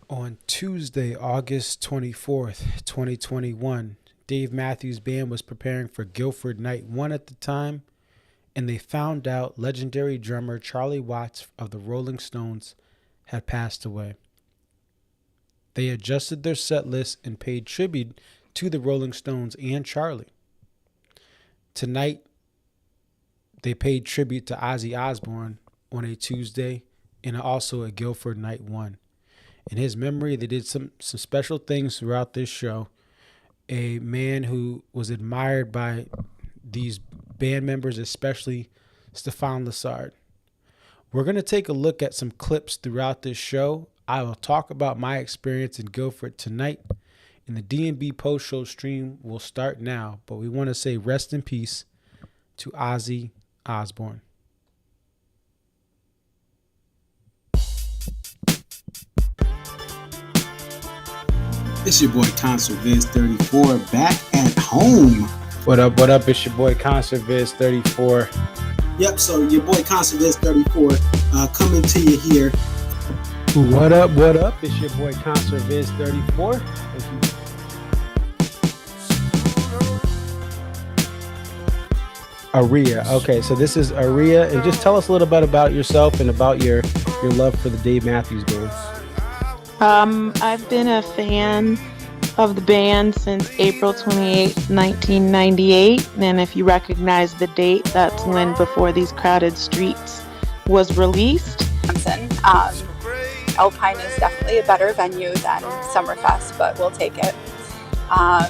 On Tuesday, August 24th, 2021, Dave Matthews Band was preparing for Gilford Night 1 at the time, and they found out legendary drummer Charlie Watts of the Rolling Stones had passed away. They adjusted their set list and paid tribute to the Rolling Stones and Charlie. Tonight, they paid tribute to Ozzy Osbourne on a Tuesday and also a Gilford Night 1. In his memory, they did some special things throughout this show. A man who was admired by these band members, especially Stefan Lessard. We're going to take a look at some clips throughout this show. I will talk about my experience in Gilford tonight, and the D&B post-show stream will start now, but we want to say rest in peace to Ozzy Osbourne. It's your boy Concert Viz 34 back at home. What up, what up? It's your boy Concert Viz 34. Yep, so your boy Concert Viz 34 coming to you here. What up, what up? It's your boy Concert Viz 34. Aria. Okay, so this is Aria, and just tell us a little bit about yourself and about your love for the Dave Matthews Band. I've been a fan of the band since April 28, 1998, and if you recognize the date, that's when Before These Crowded Streets was released. Alpine is definitely a better venue than Summerfest, but we'll take it. I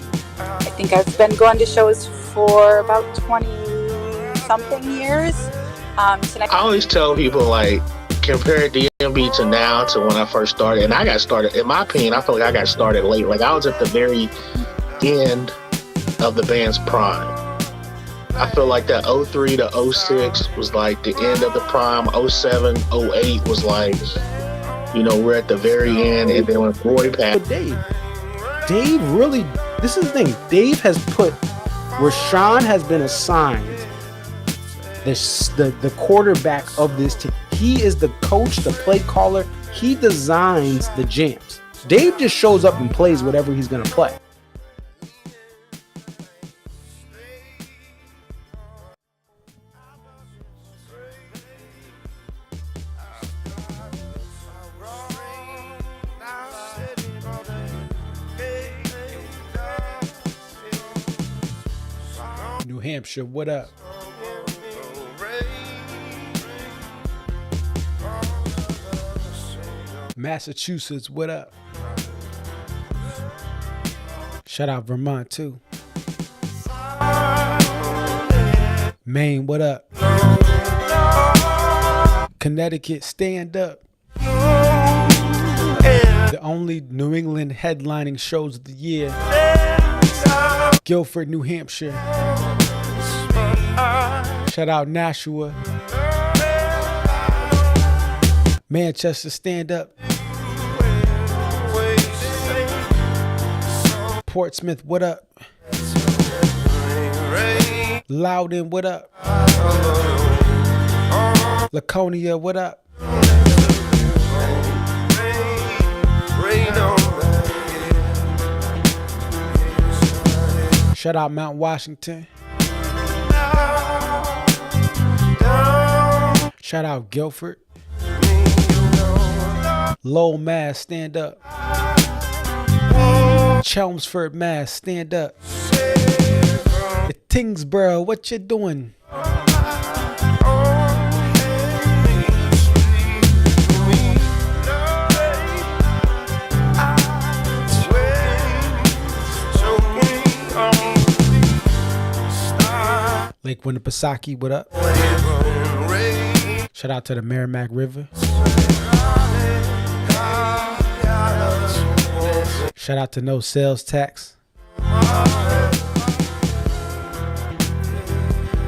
think I've been going to shows for about 20-something years. I always tell people, like, compare DMB to now to when I first started, and I got started, in my opinion, I feel like I got started late. Like, I was at the very end of the band's prime. I feel like that 03 to 06 was like the end of the prime. 07, 08 was like, you know, we're at the very end, and then when Roy passed. But Dave really, this is the thing, Dave has put, where Sean has been assigned the quarterback of this team. He is the coach, the play caller. He designs the jams. Dave just shows up and plays whatever he's going to play. New Hampshire, what up? Massachusetts, what up? Shout out Vermont too. Maine, what up? Connecticut, stand up. The only New England headlining shows of the year. Gilford, New Hampshire. Shout out Nashua. Manchester, stand up. Portsmouth, what up? Loudon, what up? Laconia, what up? Shout out Mount Washington. Shout out Gilford. Lowell, Mass, stand up. Chelmsford, Mass, stand up. Tingsboro, what you doing? Lake Winnipesaukee, what up? Shout out to the Merrimack River. Shout out to No Sales Tax.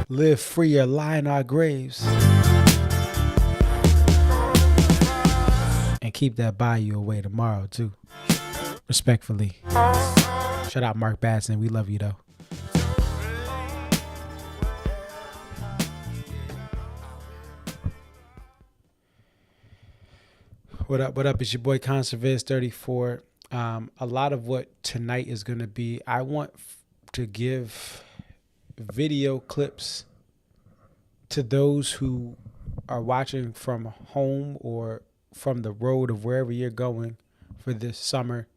Live free or lie in our graves. And keep that bayou away tomorrow, too. Respectfully. Shout out Mark Batson. We love you, though. What up? What up? It's your boy Conserviz34. A lot of what tonight is going to be, I want to give video clips to those who are watching from home or from the road of wherever you're going for this summer,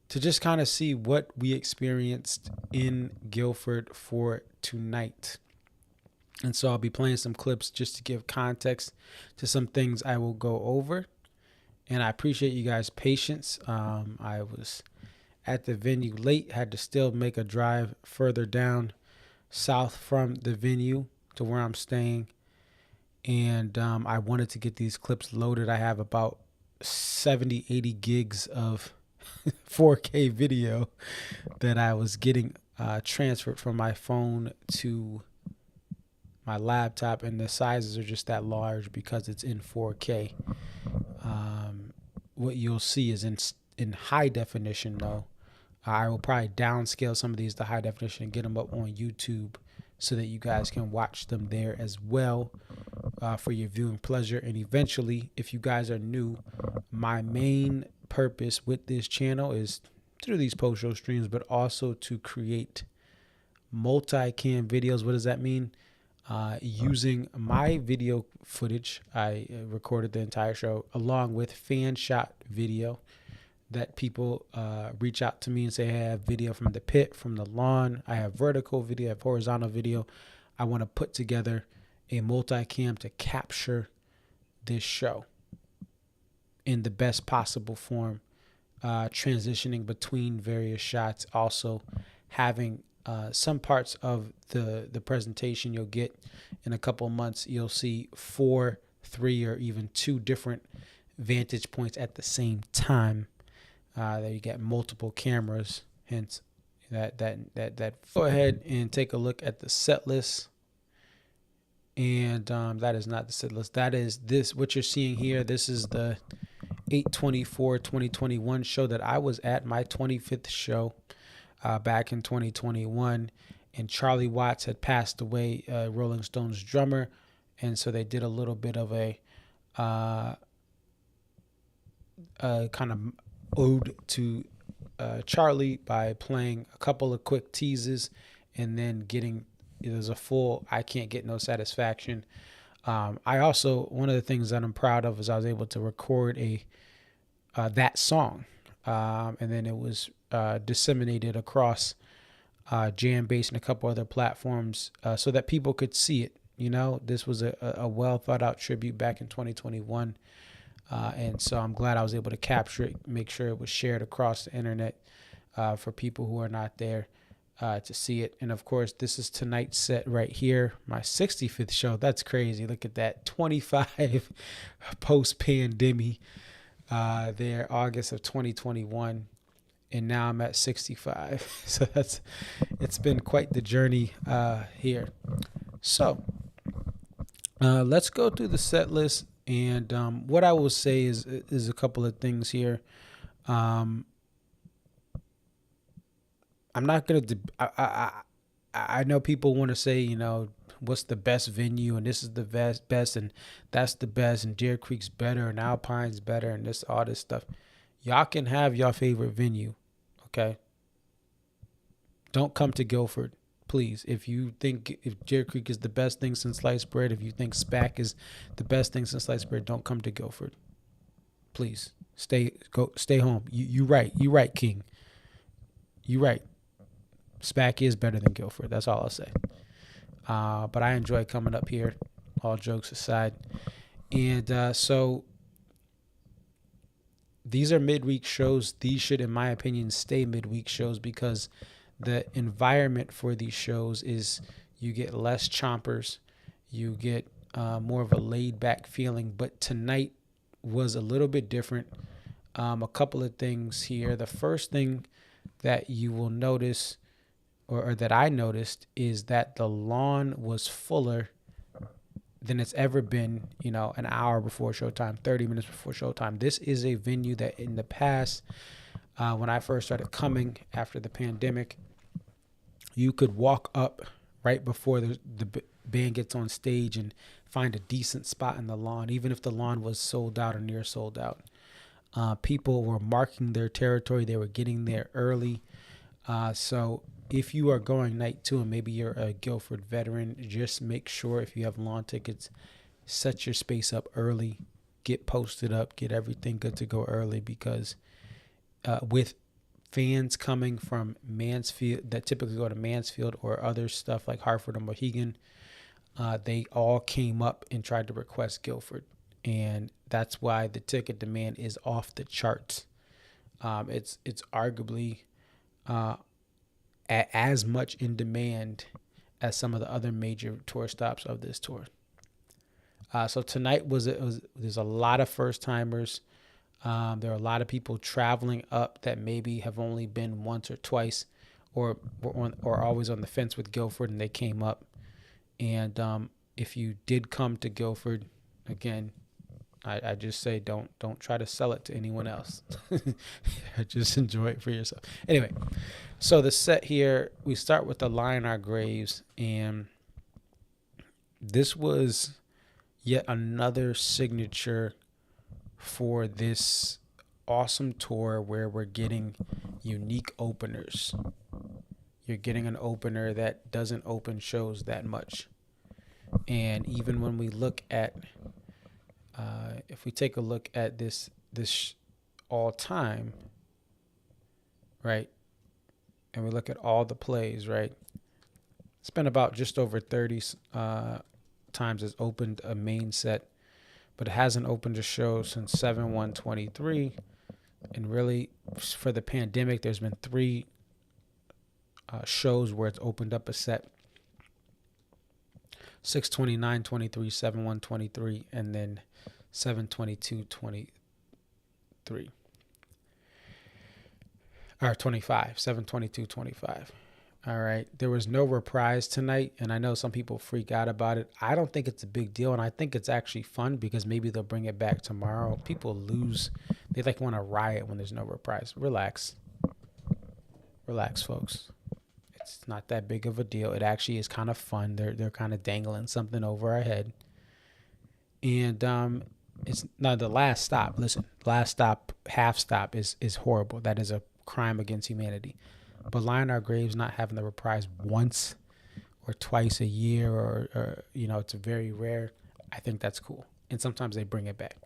to just kind of see what we experienced in Gilford for tonight. And so I'll be playing some clips just to give context to some things I will go over. And I appreciate you guys' patience. I was at the venue late, had to still make a drive further down south from the venue to where I'm staying. And I wanted to get these clips loaded. I have about 70, 80 gigs of 4K video that I was getting transferred from my phone to my laptop, and the sizes are just that large because it's in 4K. What you'll see is in high definition, though. I will probably downscale some of these to high definition and get them up on YouTube so that you guys can watch them there as well for your viewing pleasure. And eventually, if you guys are new, my main purpose with this channel is through these post-show streams, but also to create multi-cam videos. What does that mean? Using my video footage, I recorded the entire show along with fan shot video that people reach out to me and say, hey, I have video from the pit, from the lawn. I have vertical video, I have horizontal video. I want to put together a multi-cam to capture this show in the best possible form, transitioning between various shots, also having some parts of the presentation you'll get in a couple of months. You'll see 4, 3, or even 2 different vantage points at the same time. That you get multiple cameras, hence that. Go ahead and take a look at the set list. And that is not the set list. That is this, what you're seeing here. This is the 8/24/2021 show that I was at, my 25th show back in 2021. And Charlie Watts had passed away, Rolling Stones drummer. And so they did a little bit of a kind of ode to Charlie by playing a couple of quick teases and then getting, there's a full I Can't Get No Satisfaction. I also, one of the things that I'm proud of is I was able to record that song, and then it was disseminated across Jambase and a couple other platforms so that people could see it. You know, this was a well thought out tribute back in 2021. And so I'm glad I was able to capture it, make sure it was shared across the internet for people who are not there to see it. And of course, this is tonight's set right here, my 65th show. That's crazy. Look at that, 25 post-pandemic there, August of 2021. And now I'm at 65. So it's been quite the journey here. So let's go through the set list. And what I will say is a couple of things here. I'm not going to, I know people want to say, you know, what's the best venue, and this is the best, and that's the best, and Deer Creek's better, and Alpine's better, and all this stuff. Y'all can have your favorite venue, okay? Don't come to Gilford, please. If Deer Creek is the best thing since sliced bread, if you think SPAC is the best thing since sliced bread, don't come to Gilford. Please stay home. You right, King. You right. SPAC is better than Gilford. That's all I'll say. But I enjoy coming up here, all jokes aside. And so these are midweek shows. These should, in my opinion, stay midweek shows because the environment for these shows is you get less chompers. You get more of a laid back feeling. But tonight was a little bit different. A couple of things here. The first thing that you will notice, or that I noticed, is that the lawn was fuller than it's ever been, you know, an hour before showtime, 30 minutes before showtime. This is a venue that in the past, when I first started coming after the pandemic, you could walk up right before the band gets on stage and find a decent spot in the lawn, even if the lawn was sold out or near sold out. People were marking their territory. They were getting there early. So if you are going night 2 and maybe you're a Gilford veteran, just make sure if you have lawn tickets, set your space up early, get posted up, get everything good to go early, because with fans coming from Mansfield that typically go to Mansfield or other stuff like Hartford or Mohegan, they all came up and tried to request Gilford. And that's why the ticket demand is off the charts. It's arguably as much in demand as some of the other major tour stops of this tour. So tonight there's a lot of first timers. There are a lot of people traveling up that maybe have only been once or twice, or always on the fence with Gilford, and they came up. And if you did come to Gilford, again, I just say don't try to sell it to anyone else. Just enjoy it for yourself. Anyway, so the set here, we start with the Lie in Our Graves, and this was yet another signature for this awesome tour where we're getting unique openers. You're getting an opener that doesn't open shows that much. And even when we look at, if we take a look at this all time, right, and we look at all the plays, right, it's been about just over 30 times it's opened a main set, but it hasn't opened a show since 7/1/23. And really, for the pandemic, there's been 3 shows where it's opened up a set: 6/29/23, 7/1/23, and then 7/22/23. Or 25, 7/22/25. All right. There was no reprise tonight, and I know some people freak out about it. I don't think it's a big deal, and I think it's actually fun because maybe they'll bring it back tomorrow. People lose. They want to riot when there's no reprise. Relax. Relax, folks. It's not that big of a deal. It actually is kind of fun. They're kind of dangling something over our head. And it's not the last stop. Listen, last stop, half stop is horrible. That is a crime against humanity. But Lie in Our Graves not having the reprise once or twice a year, or it's very rare. I think that's cool. And sometimes they bring it back.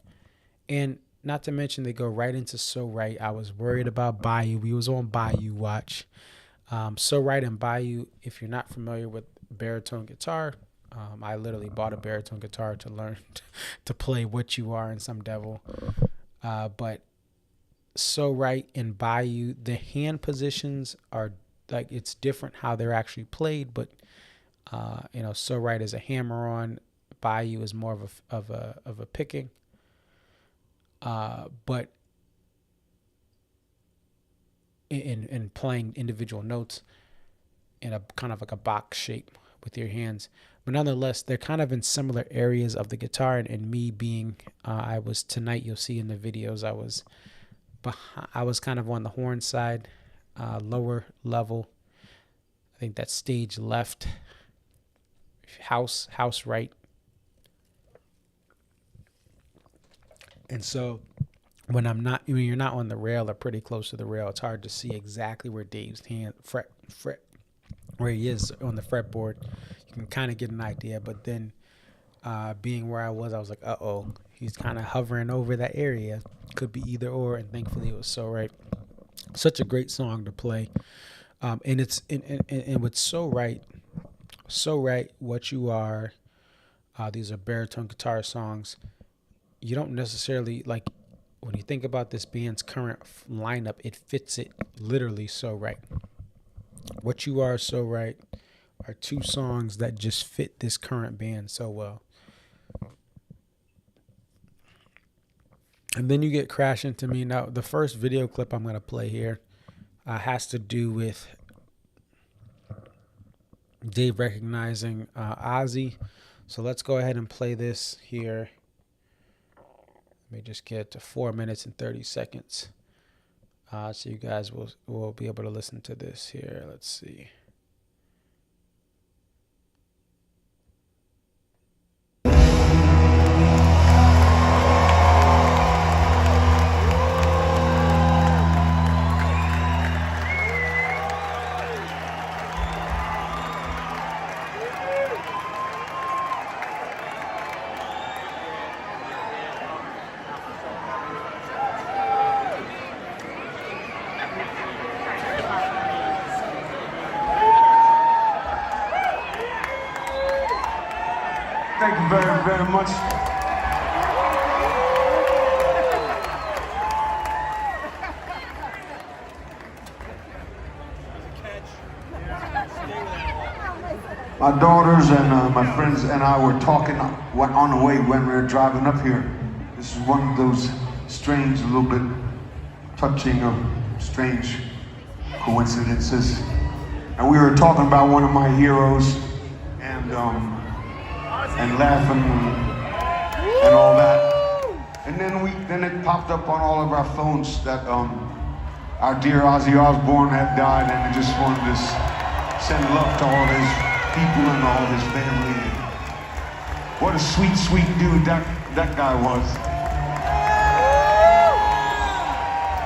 And not to mention they go right into So Right. I was worried about Bayou. We was on Bayou watch. So Right and Bayou, if you're not familiar with baritone guitar, I literally bought a baritone guitar to learn to play What You Are and Some Devil. But So Right and Bayou, the hand positions are it's different how they're actually played, but So Right is a hammer on, Bayou is more of a picking. But in playing individual notes in a kind of like a box shape with your hands. But nonetheless, they're kind of in similar areas of the guitar. And me being, I was tonight, you'll see in the videos, I was kind of on the horn side, lower level. I think that's stage left, house right. And so when you're not on the rail or pretty close to the rail, it's hard to see exactly where Dave's hand fret where he is on the fretboard. You can kind of get an idea, but then being where I was like, uh-oh, he's kind of hovering over that area. Could be either or, and thankfully it was So Right. Such a great song to play. And it's and with So Right, What You Are, these are baritone guitar songs. You don't necessarily, like, when you think about this band's current lineup, it fits it literally so right. What You Are, So Right are 2 songs that just fit this current band so well. And then you get Crash Into Me. Now, the first video clip I'm going to play here has to do with Dave recognizing Ozzy. So let's go ahead and play this here. Let me just get to 4 minutes and 30 seconds. So you guys will be able to listen to this here. Let's see. much. My daughters and my friends and I were talking on the way when we were driving up here. This is one of those strange, a little bit touching, strange coincidences. And we were talking about one of my heroes and laughing and all that. And then it popped up on all of our phones that our dear Ozzy Osbourne had died, and I just wanted to send love to all his people and all his family. What a sweet, sweet dude that guy was.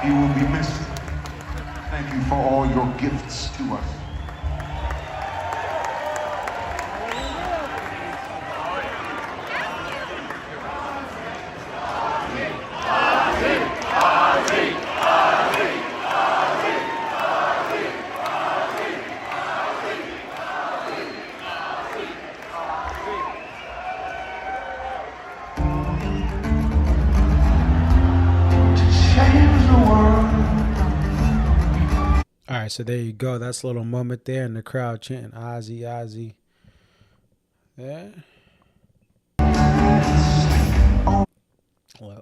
He will be missed. Thank you for all your gifts to us. All right, so there you go. That's a little moment there in the crowd chanting Ozzy, Ozzy. Yeah.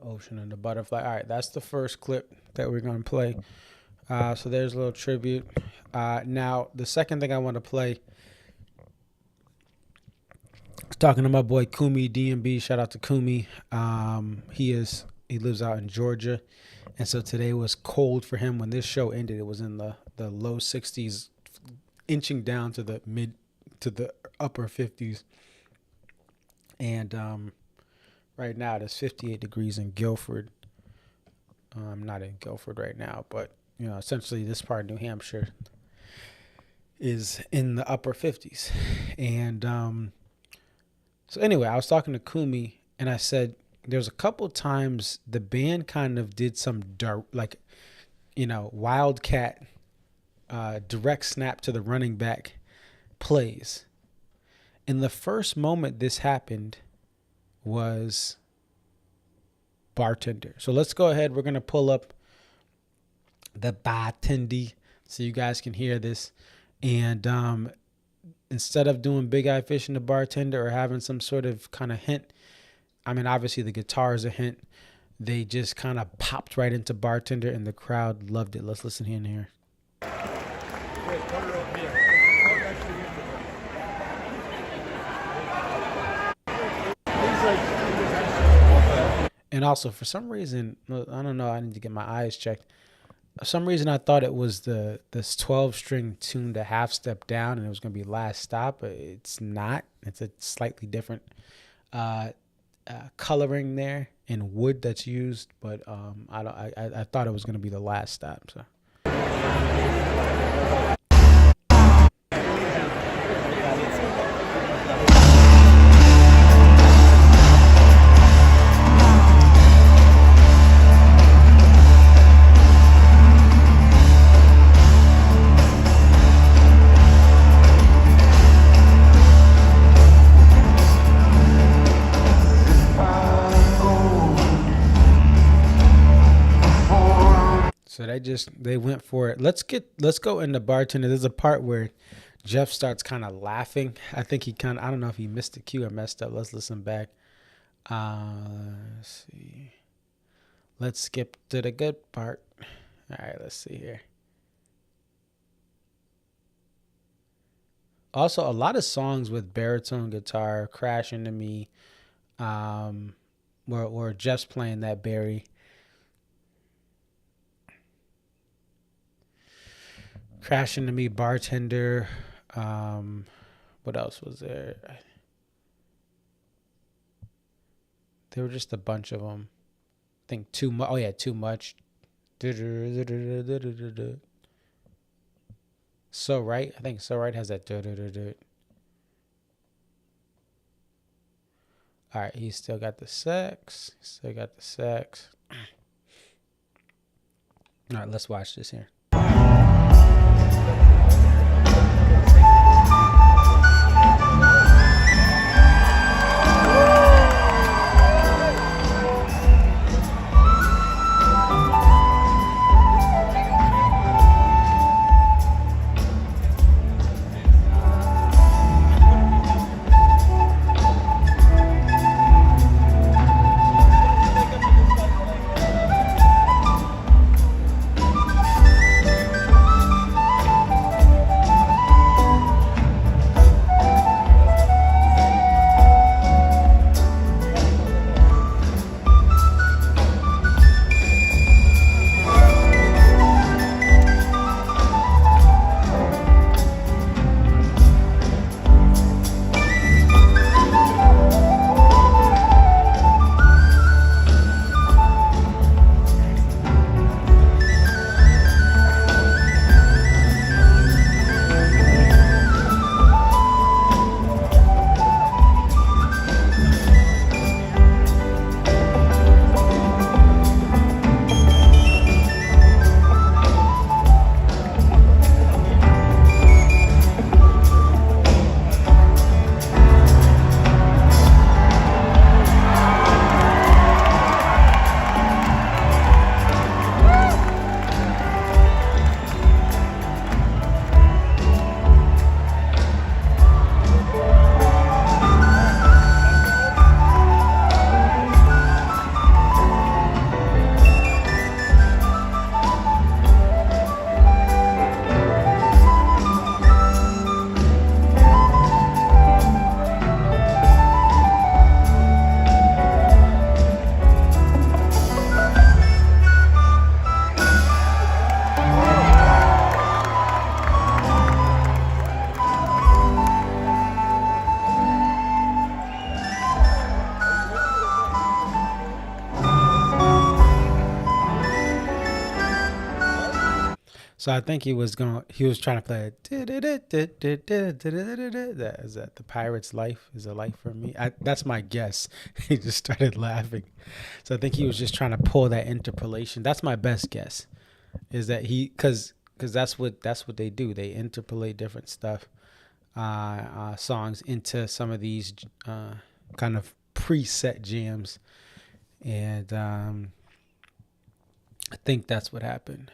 Ocean and the Butterfly. All right, that's the first clip that we're going to play. So there's a little tribute. Now, the second thing I want to play, I was talking to my boy Kumi DMB. Shout out to Kumi. He lives out in Georgia. And so today was cold for him. When this show ended, it was in the low 60s, inching down to the upper 50s. And right now, it's 58 degrees in Gilford. I'm not in Gilford right now, but essentially this part of New Hampshire is in the upper 50s. And so anyway, I was talking to Kumi, and I said there's a couple times the band kind of did some wildcat direct snap to the running back plays. And the first moment this happened was Bartender. So let's go ahead. We're going to pull up the Bartendy so you guys can hear this. And instead of doing Big Eye Fish in the Bartender or having some sort of kind of hint, I mean, obviously the guitar is a hint. They just kind of popped right into Bartender, and the crowd loved it. Let's listen in here. And also, for some reason, I don't know, I need to get my eyes checked. For some reason, I thought it was this 12-string tuned a half step down, and it was going to be Last Stop, but it's not. It's a slightly different coloring there in wood that's used, but I thought it was going to be the Last Stop. So. So they went for it. Let's go into Bartender. There's a part where Jeff starts kind of laughing. I think I don't know if he missed the cue or messed up. Let's listen back. Let's see. Let's skip to the good part. All right, let's see here. Also, a lot of songs with baritone guitar, Crash Into Me, where Jeff's playing that Barry. Crash Into Me, Bartender. What else was there? There were just a bunch of them. I think Too Much. Oh yeah, Too Much. So Right. I think So Right has that. All right, he still got the sex. All right, let's watch this here. So I think he was trying to play is that the pirate's life is a life for me. That's my guess. He just started laughing. So I think he was just trying to pull that interpolation. That's my best guess. Is that because that's what they do. They interpolate different stuff, songs into some of these kind of preset jams, and I think that's what happened.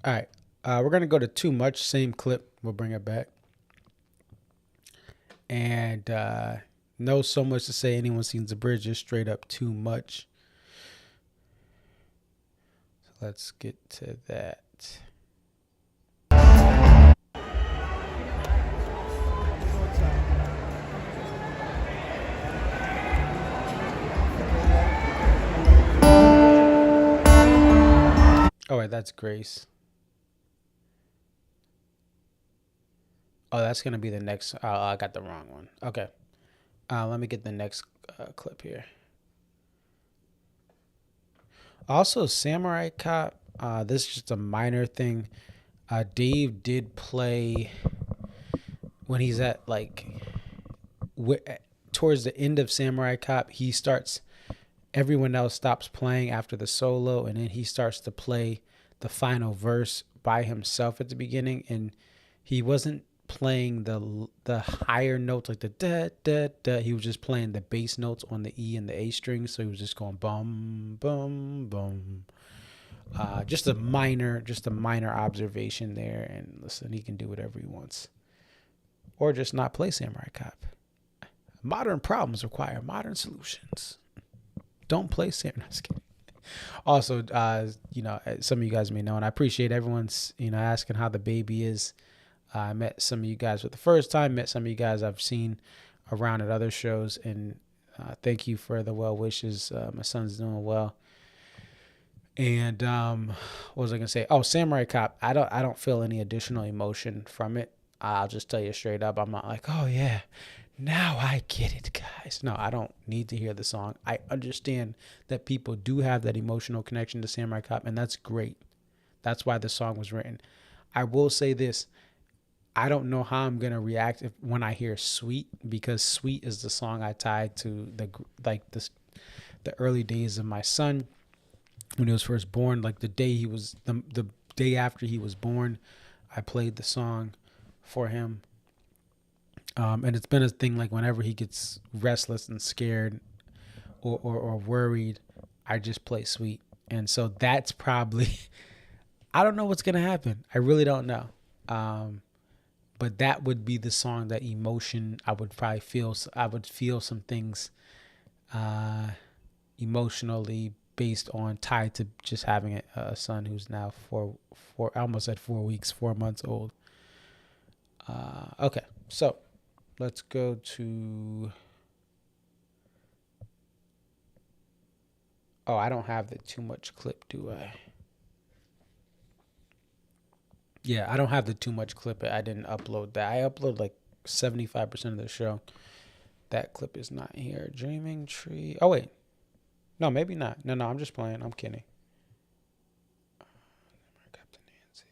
All right, we're gonna go to Too Much, same clip. We'll bring it back, and no so much to say anyone sings the bridge, just straight up Too Much. So let's get to that. Oh wait, that's Grace. Oh, that's gonna be the next. I got the wrong one. Okay, let me get the next clip here. Also, Samurai Cop. This is just a minor thing. Dave did play when he's at towards the end of Samurai Cop. He starts. Everyone else stops playing after the solo, and then he starts to play the final verse by himself at the beginning, and he wasn't playing the higher notes like the da da da. He was just playing the bass notes on the E and the A strings, so he was just going bum bum bum. Just a minor observation there, and listen, he can do whatever he wants, or just not play Samurai Cop. Modern problems require modern solutions. Don't play Samurai. Also, some of you guys may know, and I appreciate everyone's, asking how the baby is. I met some of you guys for the first time, met some of you guys I've seen around at other shows, and thank you for the well wishes. My son's doing well. And what was I gonna say? Oh, Samurai Cop. I don't feel any additional emotion from it. I'll just tell you straight up. I'm not like, oh yeah, now I get it, guys. No, I don't need to hear the song. I understand that people do have that emotional connection to Samurai Cop, and that's great. That's why the song was written. I will say this. I don't know how I'm going to react when I hear Sweet, because Sweet is the song I tied to the early days of my son when he was first born. Like the day the day after he was born, I played the song for him. And it's been a thing, like whenever he gets restless and scared or worried, I just play Sweet. And so that's probably, I don't know what's going to happen. I really don't know. But that would be the song that emotion, I would feel some things emotionally based on, tied to just having a son who's now four almost at 4 weeks, 4 months old. Okay, so let's go to, I don't have the Too Much clip, do I? Yeah, I don't have the Too Much clip. I didn't upload that. I upload like 75% of the show. That clip is not here. Dreaming Tree. Oh, wait. No, maybe not. No, I'm just playing. I'm kidding. Captain Nancy.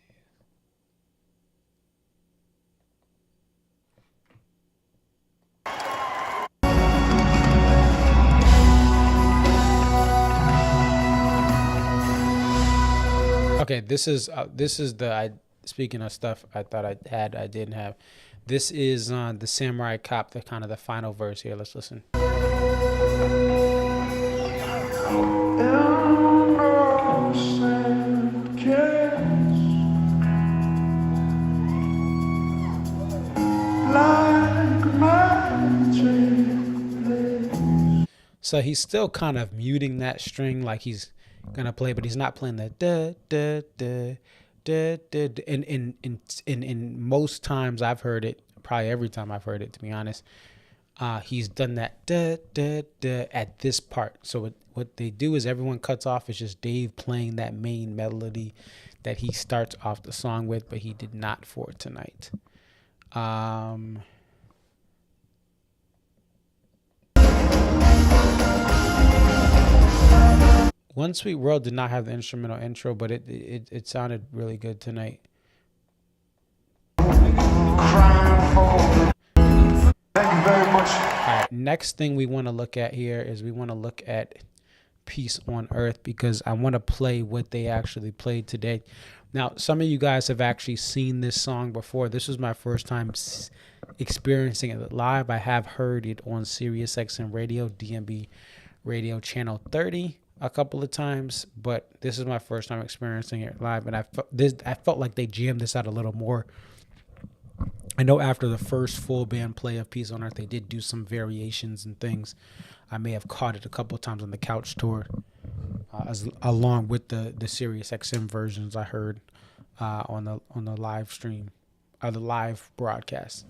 Okay, this is the speaking of stuff I thought I didn't have. This is the Samurai Cop, the kind of the final verse here. Let's listen. So he's still kind of muting that string like he's gonna play, but he's not playing the da da da. And most times I've heard it, probably every time I've heard it, to be honest, he's done that da da da at this part. So what they do is everyone cuts off. It's just Dave playing that main melody that he starts off the song with, but he did not for tonight. One Sweet World did not have the instrumental intro, but it sounded really good tonight. Thank you very much. All right, next thing we want to look at here is we want to look at Peace on Earth, because I want to play what they actually played today. Now, some of you guys have actually seen this song before. This was my first time experiencing it live. I have heard it on Sirius XM Radio, DMB Radio Channel 30 a couple of times, but this is my first time experiencing it live, and I felt like they jammed this out a little more. I know after the first full band play of Peace on Earth, they did do some variations and things. I may have caught it a couple of times on the couch tour, along with the Sirius XM versions I heard on the live stream, the live broadcast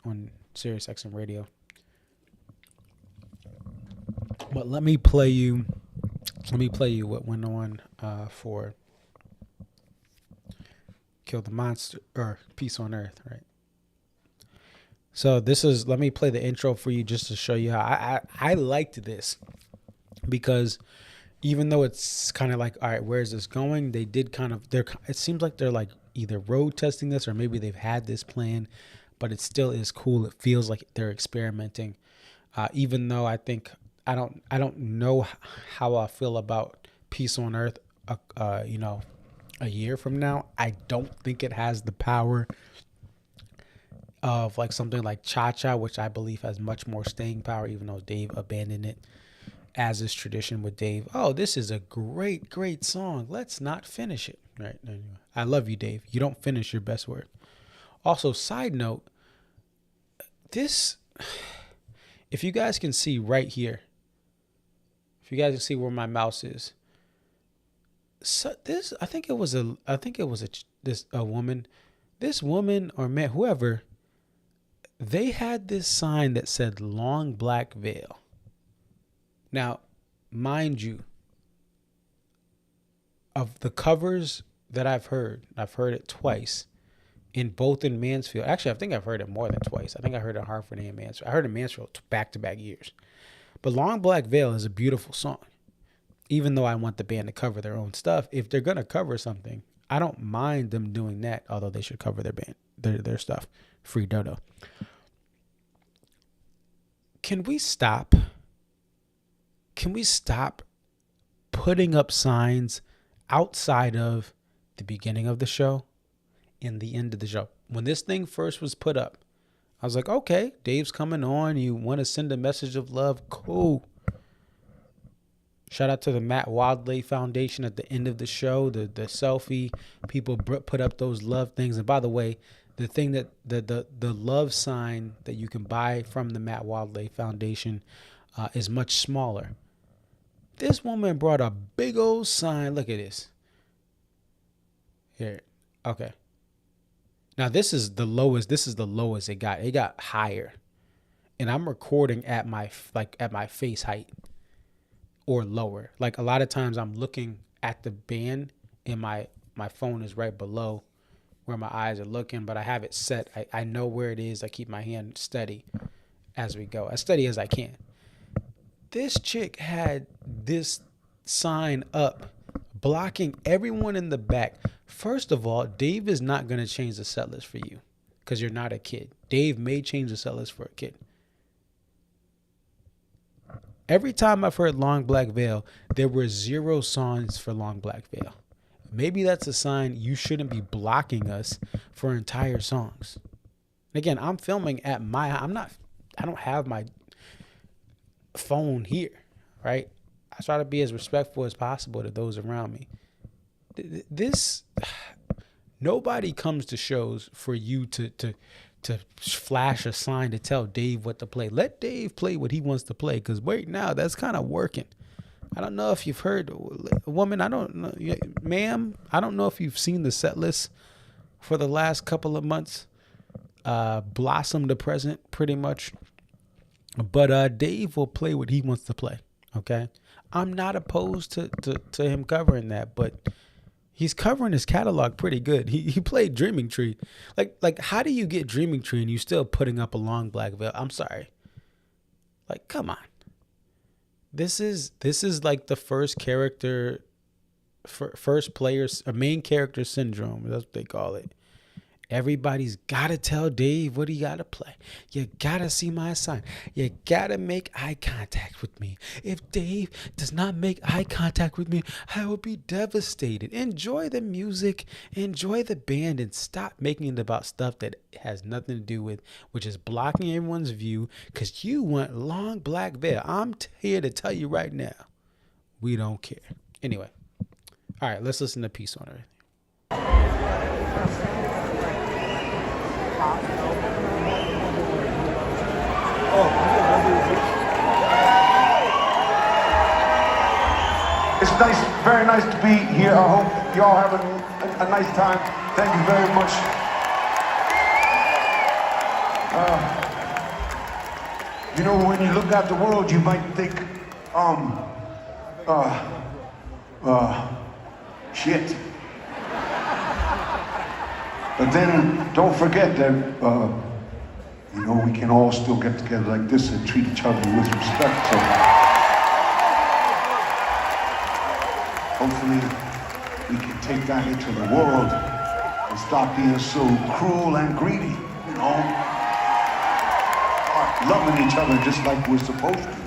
on Sirius XM Radio. But let me play you what went on for Kill the Monster or Peace on Earth, right? So let me play the intro for you just to show you how I liked this, because even though it's kind of like, all right, where is this going? They did it seems like they're like either road testing this or maybe they've had this plan, but it still is cool. It feels like they're experimenting. Even though I think, I don't know how I feel about Peace on Earth, a year from now. I don't think it has the power of like something like Cha-Cha, which I believe has much more staying power, even though Dave abandoned it, as is tradition with Dave. Oh, this is a great, great song. Let's not finish it. Right. I love you, Dave. You don't finish your best work. Also, side note, this, if you guys can see right here, if you guys can see where my mouse is, so this, I think it was a woman, this woman or man, whoever, they had this sign that said Long Black Veil. Now, mind you, of the covers that I've heard it twice, in Mansfield. Actually, I think I've heard it more than twice. I think I heard it in Hartford and Mansfield. I heard it in Mansfield back-to-back years. But Long Black Veil is a beautiful song. Even though I want the band to cover their own stuff, if they're going to cover something, I don't mind them doing that, although they should cover their stuff. Free Dodo. Can we stop putting up signs outside of the beginning of the show and the end of the show? When this thing first was put up, I was like, okay, Dave's coming on. You want to send a message of love? Cool. Shout out to the Matt Wildley Foundation at the end of the show. The selfie, people put up those love things. And by the way, the thing that the love sign that you can buy from the Matt Wildley Foundation is much smaller. This woman brought a big old sign. Look at this. Here. Okay. Now this is the lowest. This is the lowest it got. It got higher. And I'm recording at my face height or lower. Like a lot of times I'm looking at the band and my phone is right below where my eyes are looking, but I have it set. I know where it is. I keep my hand steady as we go, as steady as I can. This chick had this sign up blocking everyone in the back. First of all, Dave is not going to change the set list for you because you're not a kid. Dave may change the set list for a kid. Every time I've heard Long Black Veil, there were 0 songs for Long Black Veil. Maybe that's a sign you shouldn't be blocking us for entire songs. Again, I'm filming at I don't have my phone here, right? I try to be as respectful as possible to those around me. Nobody comes to shows for you to flash a sign to tell Dave what to play. Let Dave play what he wants to play, because right now that's kind of working. I don't know if you've heard, woman, I don't know, ma'am, I don't know if you've seen the set list for the last couple of months. Blossom to present, pretty much. But Dave will play what he wants to play, okay? I'm not opposed to him covering that, but he's covering his catalog pretty good. He played Dreaming Tree. Like how do you get Dreaming Tree and you still putting up a Long Black Veil? I'm sorry. Like, come on. This is like the first character, first players, a main character syndrome. That's what they call it. Everybody's gotta tell Dave what he gotta play. You gotta see my sign. You gotta make eye contact with me. If Dave does not make eye contact with me, I will be devastated. Enjoy the music, enjoy the band, and stop making it about stuff that has nothing to do with, which is blocking everyone's view because you want long black veil. I'm here to tell you right now, we don't care. Anyway, all right, let's listen to Peace on Earth. It's nice, very nice to be here. I hope you all have a nice time. Thank you very much. You know, when you look at the world, you might think, shit. But then don't forget that, you know, we can all still get together like this and treat each other with respect. So hopefully we can take that into the world and stop being so cruel and greedy, you know? Start loving each other just like we're supposed to.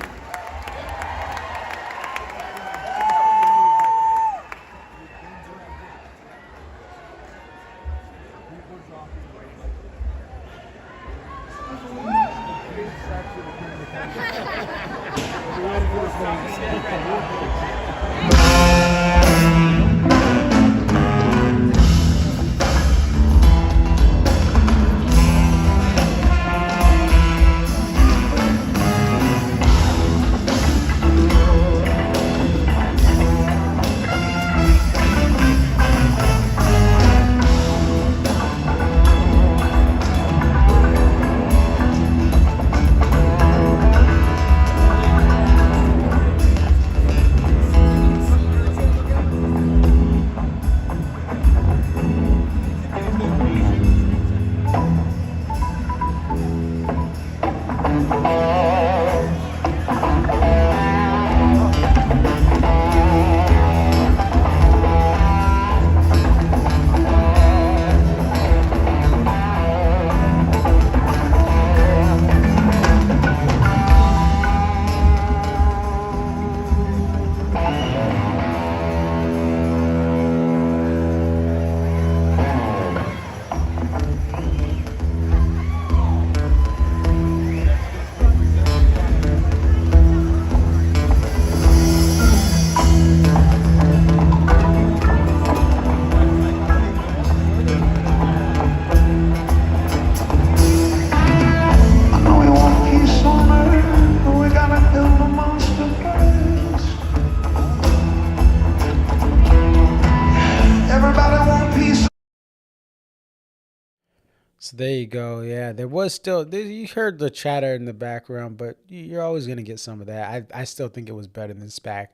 So there you go. Yeah, there was still, you heard the chatter in the background, but you're always going to get some of that. I still think it was better than SPAC.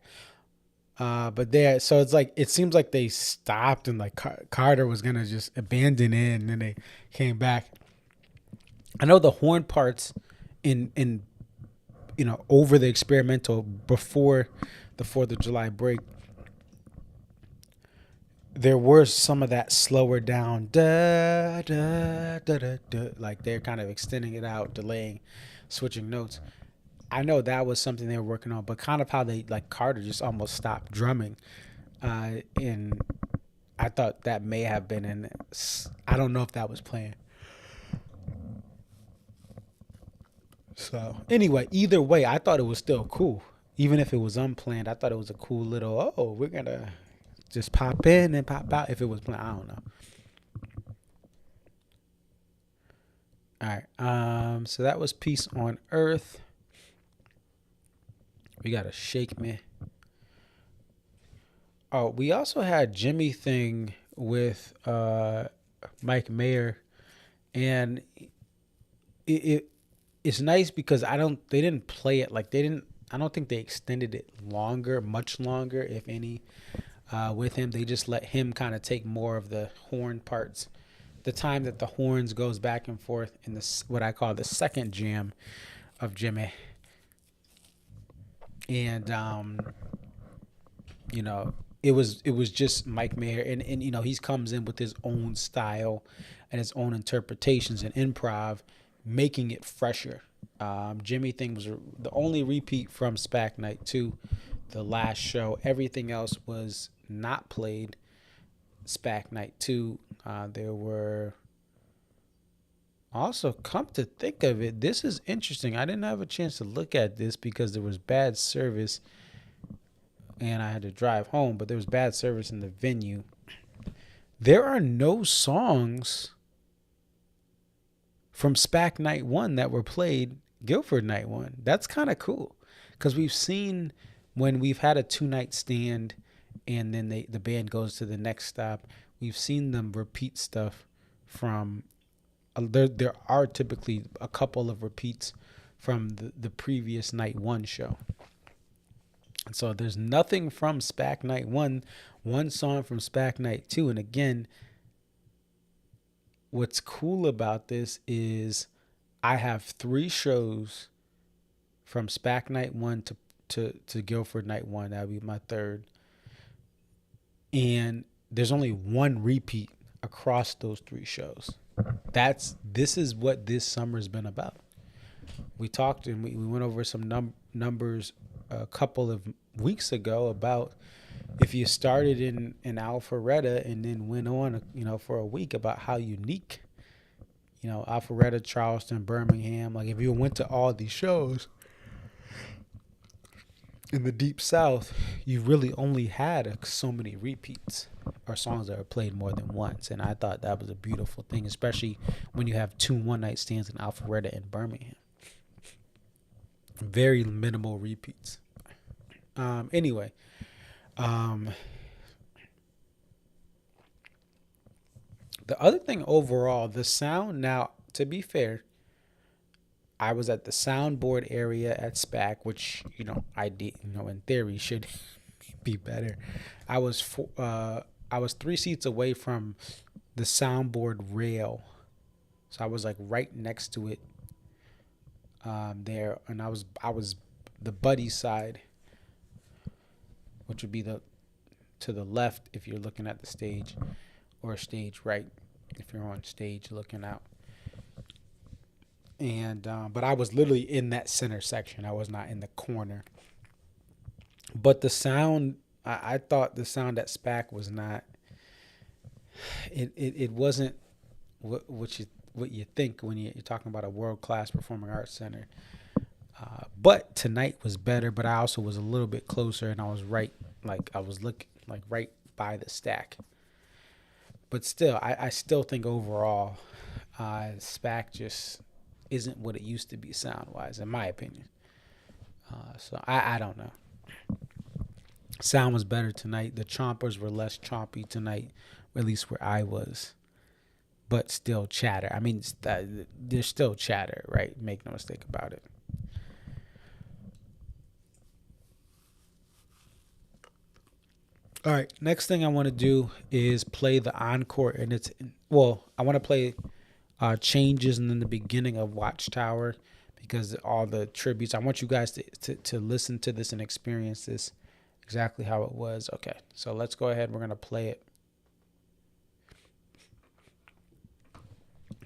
But there, so it's like, it seems like they stopped and like Carter was going to just abandon it, and then they came back. I know the horn parts in you know, over the experimental before the 4th of July break, there were some of that slower down, da, da, da, da, da, like they're kind of extending it out, delaying, switching notes. I know that was something they were working on, but kind of how they, like Carter just almost stopped drumming. And I thought that may have been in, I don't know if that was planned. So anyway, either way, I thought it was still cool. Even if it was unplanned, I thought it was a cool little, oh, we're going to just pop in and pop out. If it was planned, I don't know. All right. So that was Peace on Earth. We got a Shake Me. Oh, we also had Jimmy Thing with Mike Mayer, and it's nice because they didn't play it like I don't think they extended it much longer, if any, with him. They just let him kind of take more of the horn parts. The time that the horns goes back and forth in this, what I call the second jam of Jimmy. and it was just Mike Mayer, and he comes in with his own style and his own interpretations and improv, making it fresher. Jimmy thing was the only repeat from SPAC Night 2, the last show. Everything else was not played SPAC Night 2. There were also, come to think of it, this is interesting. I didn't have a chance to look at this because there was bad service and I had to drive home, but there was bad service in the venue. There are no songs from SPAC Night 1 that were played Gilford Night 1. That's kind of cool, because we've seen when we've had a 2-night stand and then the band goes to the next stop, we've seen them repeat stuff from there are typically a couple of repeats from the previous Night 1 show. And so there's nothing from SPAC Night 1, one song from SPAC Night 2. And again, what's cool about this is I have 3 shows from SPAC Night 1 to Gilford Night 1. That would be my 3rd. And there's only 1 repeat across those 3 shows. This is what this summer's been about. We talked and we went over some numbers a couple of weeks ago about if you started in Alpharetta and then went on, for a week, about how unique, Alpharetta, Charleston, Birmingham, like if you went to all these shows in the Deep South, you really only had so many repeats or songs that were played more than once. And I thought that was a beautiful thing, especially when you have 2 one-night stands in Alpharetta and Birmingham. Very minimal repeats. Anyway, the other thing overall, the sound. Now, to be fair, I was at the soundboard area at SPAC, which I did, in theory should be better. I was 3 seats away from the soundboard rail, so I was like right next to it. There, and I was the buddy side, which would be to the left if you're looking at the stage, or stage right if you're on stage looking out. And but I was literally in that center section. I was not in the corner. But the sound, I thought the sound at SPAC was not. It wasn't what you think when you're talking about a world-class performing arts center. But tonight was better. But I also was a little bit closer, and I was right by the stack. But still, I still think overall, SPAC just isn't what it used to be sound-wise, in my opinion. So I don't know. Sound was better tonight. The chompers were less chompy tonight, at least where I was. But still chatter. I mean, there's still chatter, right? Make no mistake about it. All right, next thing I want to do is play the encore, and I want to play Changes and then the beginning of Watchtower, because all the tributes. I want you guys to listen to this and experience this exactly how it was. Okay, so let's go ahead. We're going to play it.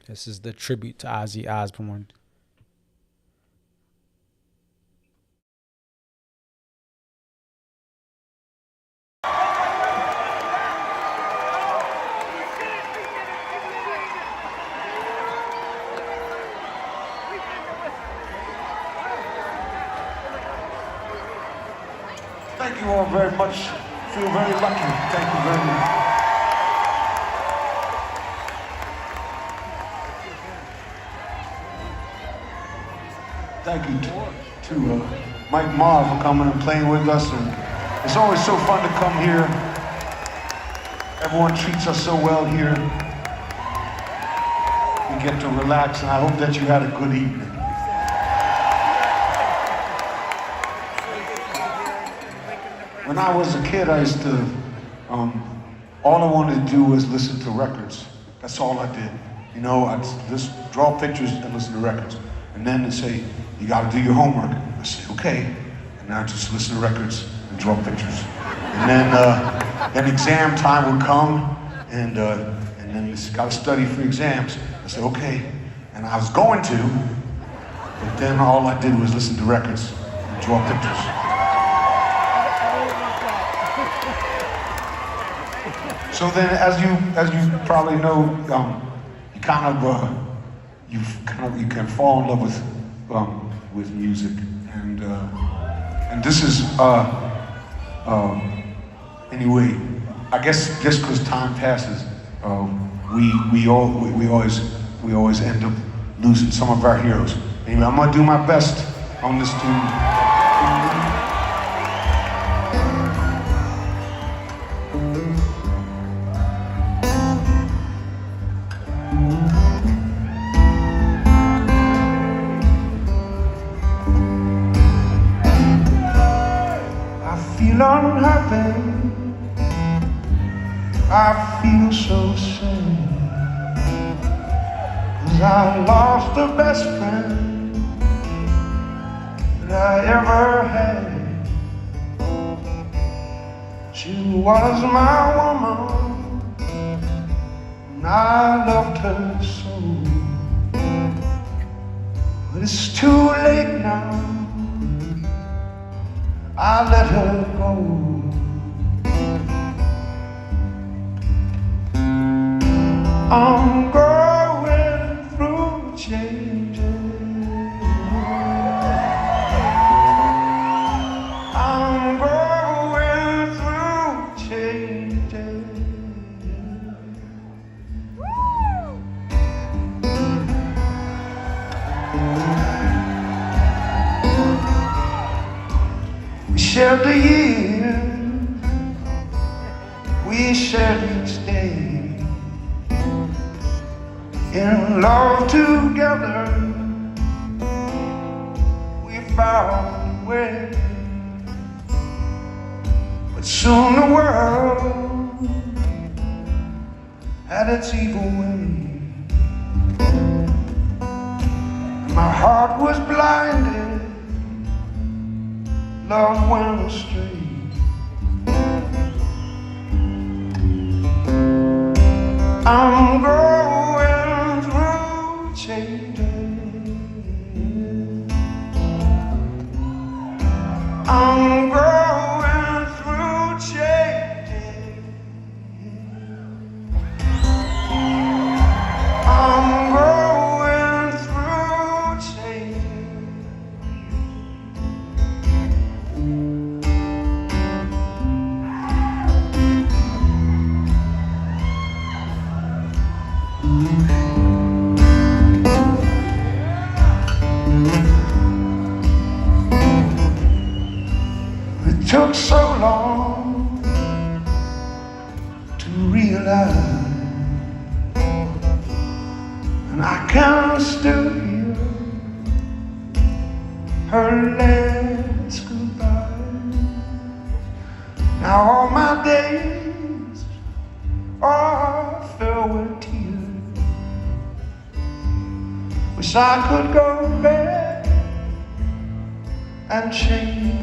This is the tribute to Ozzy Osbourne. Thank you all very much. Feel very lucky. Thank you very much. Thank you to Mike Marr for coming and playing with us. And it's always so fun to come here. Everyone treats us so well here. We get to relax, and I hope that you had a good evening. When I was a kid, I used to, all I wanted to do was listen to records. That's all I did. I'd just draw pictures and listen to records. And then they say, you gotta do your homework. I say, okay. and I just listen to records and draw pictures. And then exam time would come, and then you got to study for exams. I said, okay, and I was going to, but then all I did was listen to records and draw pictures. So then, as you probably know, you can fall in love with music, and this is anyway. I guess just because time passes, we always end up losing some of our heroes. Anyway, I'm gonna do my best on this tune. Unhappy, I feel so sad, 'cause I lost the best friend that I ever had. She was my woman, and I loved her so, but it's too late now, I let her go. I'm going through changes. I'm going through changes. We shared the years, we shared each day, in love together, we found a way. But soon the world had its evil way. My heart was blinded, love went astray. I'm going through changes. I'm going through changes. I'm going through changes. It took so long to realize, and I can still hear her last goodbye. Now all my days are filled with tears. Wish I could go back and change.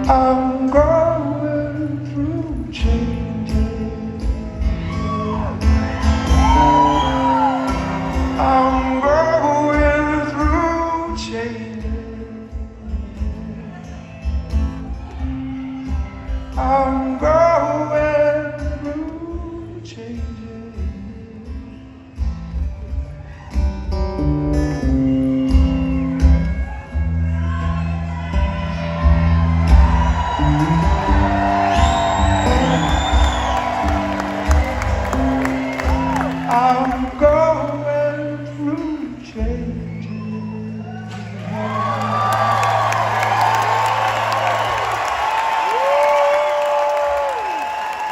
I'm going through changes. I'm going through changes. I'm going through changes. I'm going through changes.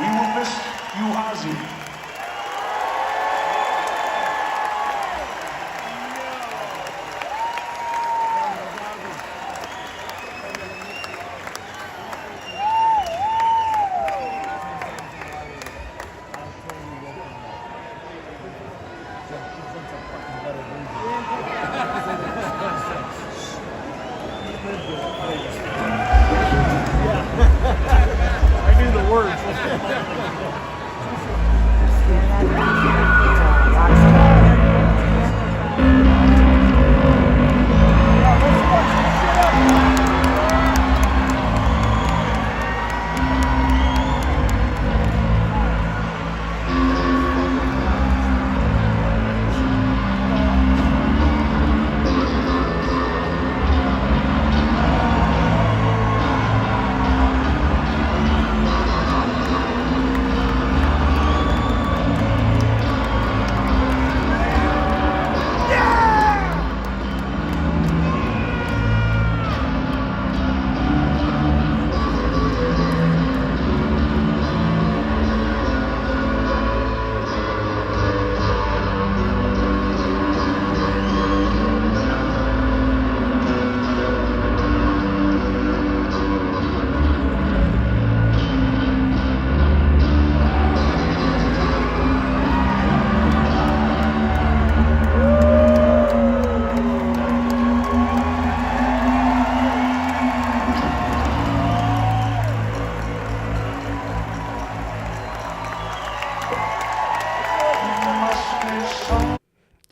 We will miss you, Ozzy.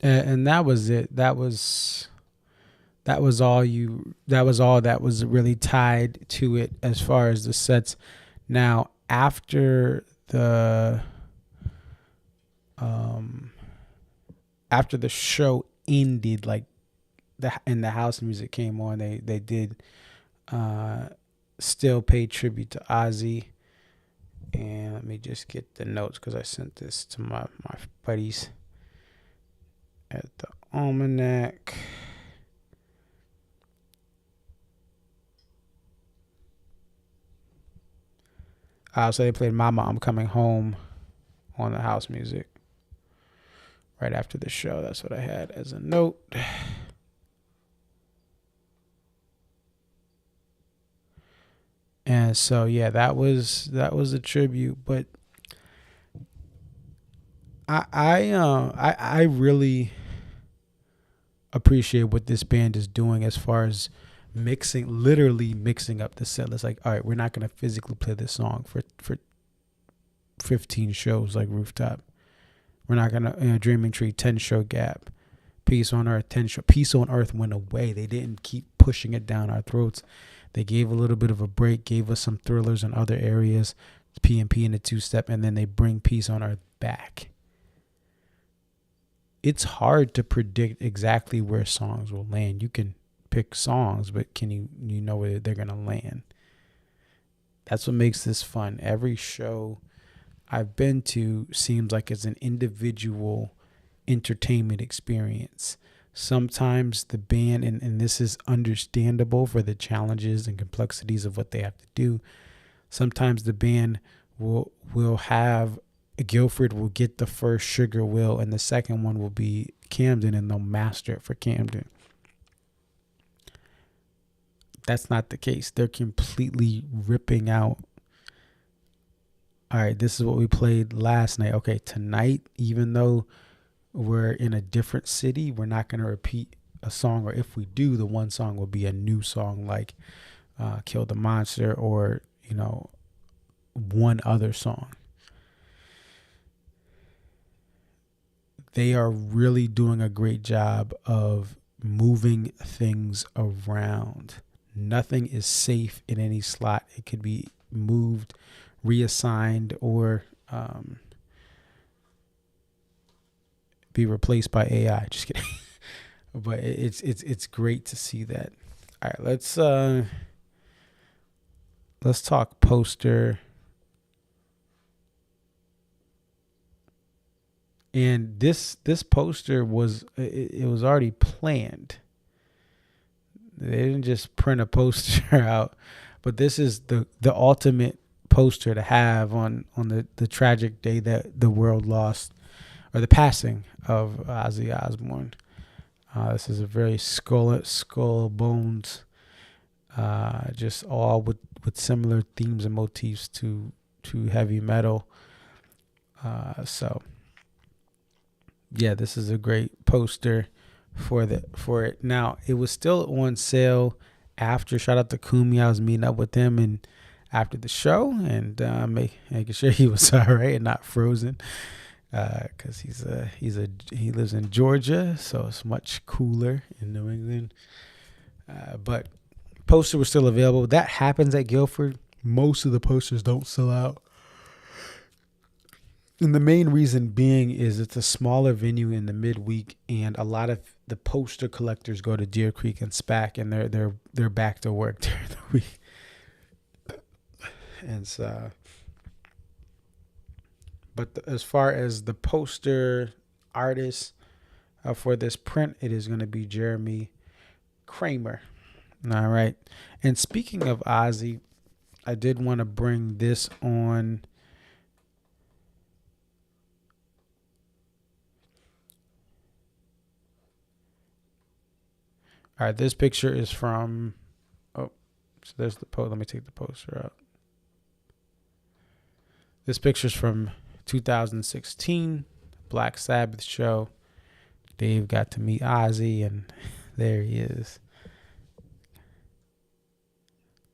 And that was it. That was all that was really tied to it as far as the sets. Now after the show ended, like the house music came on, they did still pay tribute to Ozzy. And let me just get the notes because I sent this to my buddies at the Almanac. So they played Mama, I'm Coming Home on the house music right after the show. That's what I had as a note. And so yeah, that was a tribute, but I really appreciate what this band is doing as far as literally mixing up the set list. Like, all right, we're not going to physically play this song for 15 shows like Rooftop. We're not going to, Dreaming Tree, 10 show gap. Peace on Earth, 10 show. Peace on Earth went away. They didn't keep pushing it down our throats. They gave a little bit of a break, gave us some thrillers in other areas, PMP in the two-step, and then they bring Peace on Earth back. It's hard to predict exactly where songs will land. You can pick songs, but can you know where they're going to land? That's what makes this fun. Every show I've been to seems like it's an individual entertainment experience. Sometimes the band, and this is understandable for the challenges and complexities of what they have to do. Sometimes the band will have Gilford will get the first Sugar Will, and the second one will be Camden, and they'll master it for Camden. That's not the case. They're completely ripping out. All right, this is what we played last night. Okay, tonight, even though we're in a different city, we're not going to repeat a song, or if we do, the one song will be a new song like Kill the Monster, or one other song. They are really doing a great job of moving things around. Nothing is safe in any slot. It could be moved, reassigned, or be replaced by AI. Just kidding. But it's great to see that. All right, let's talk poster. And this poster was already planned. They didn't just print a poster out, but this is the ultimate poster to have on the tragic day that the world lost, or the passing of Ozzy Osbourne. This is a very skull bones, just all with similar themes and motifs to heavy metal. So yeah, this is a great poster for it. Now, it was still on sale after. Shout out to Kumi. I was meeting up with him, and after the show and making sure he was all right and not frozen. Because he lives in Georgia, so it's much cooler in New England. But posters were still available. That happens at Gilford. Most of the posters don't sell out. And the main reason being is it's a smaller venue in the midweek, and a lot of the poster collectors go to Deer Creek and SPAC, and they're back to work during the week. And so, but as far as the poster artist for this print, it is going to be Jeremy Kramer. All right. And speaking of Ozzy, I did want to bring this on. All right, this picture is from, so there's the post. Let me take the poster out. This picture's from 2016, Black Sabbath show. Dave got to meet Ozzy, and there he is.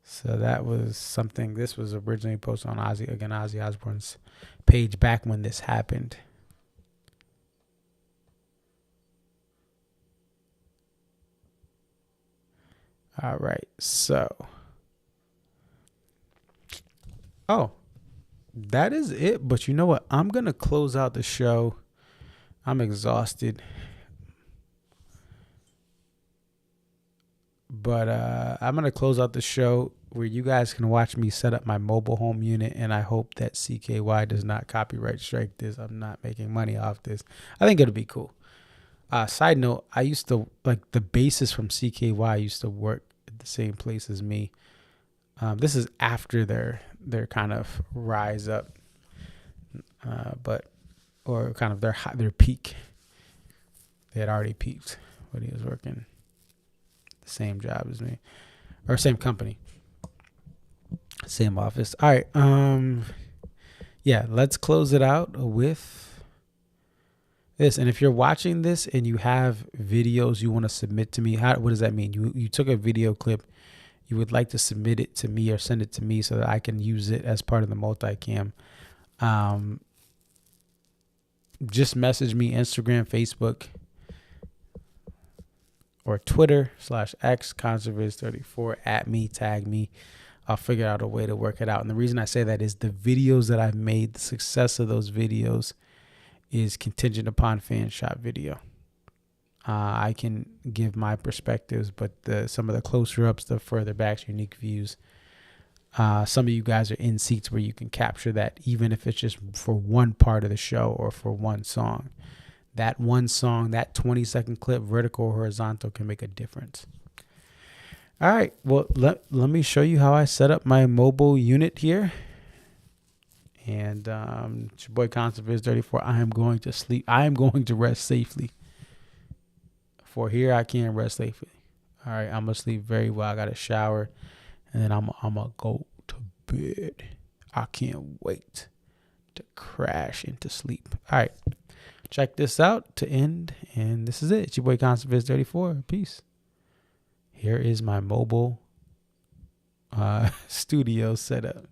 So that was something. This was originally posted on Ozzy Osbourne's page back when this happened. All right, so. Oh, that is it. But you know what? I'm going to close out the show. I'm exhausted. But I'm going to close out the show where you guys can watch me set up my mobile home unit. And I hope that CKY does not copyright strike this. I'm not making money off this. I think it'll be cool. Side note, I used to, like, the bassist from CKY used to work at the same place as me. This is after their kind of rise up, or kind of their peak. They had already peaked when he was working the same job as me, or same company, same office. All right, yeah, let's close it out with this. And if you're watching this and you have videos you want to submit to me, what does that mean? You took a video clip. You would like to submit it to me or send it to me so that I can use it as part of the multicam. Just message me Instagram, Facebook, or Twitter /X Conserviz34 at me, tag me. I'll figure out a way to work it out. And the reason I say that is the videos that I've made, the success of those videos is contingent upon fan shot video. I can give my perspectives, but some of the closer ups, the further backs, unique views. Some of you guys are in seats where you can capture that, even if it's just for one part of the show or for one song. That one song, that 20-second clip, vertical or horizontal, can make a difference. All right. Well, let me show you how I set up my mobile unit here. And it's your boy Conserviz34. I am going to sleep. I am going to rest safely. For here, I can't rest safely. All right, I'm going to sleep very well. I got a shower, and then I'm going to go to bed. I can't wait to crash into sleep. All right, check this out to end, and this is it. It's your boy Conserviz34. Peace. Here is my mobile studio setup.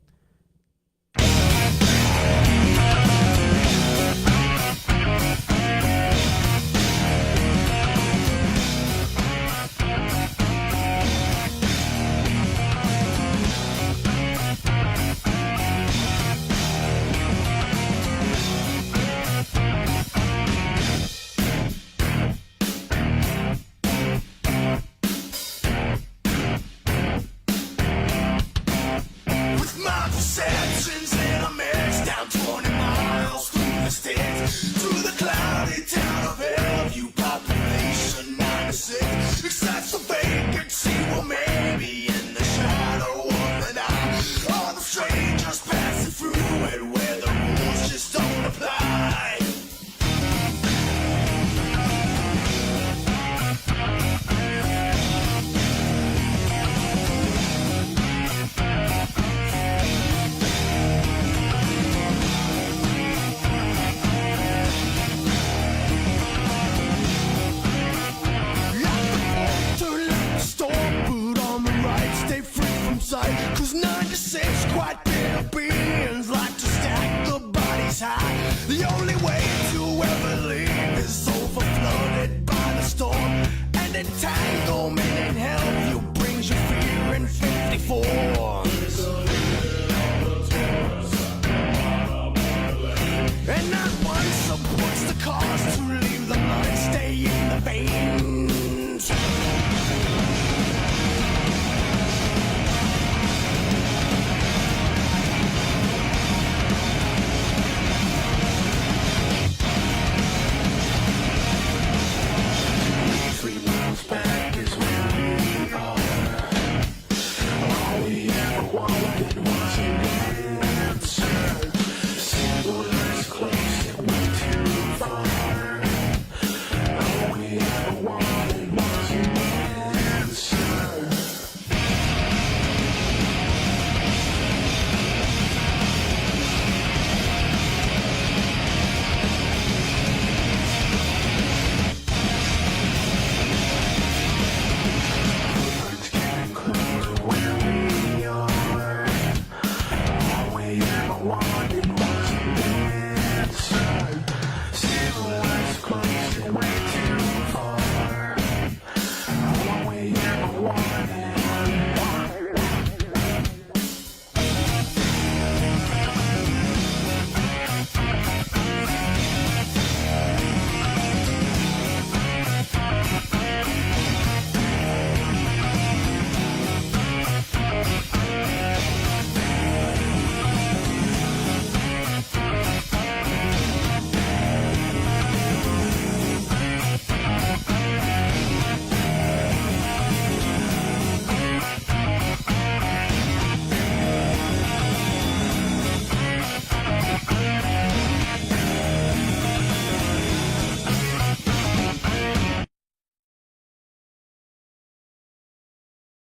My perceptions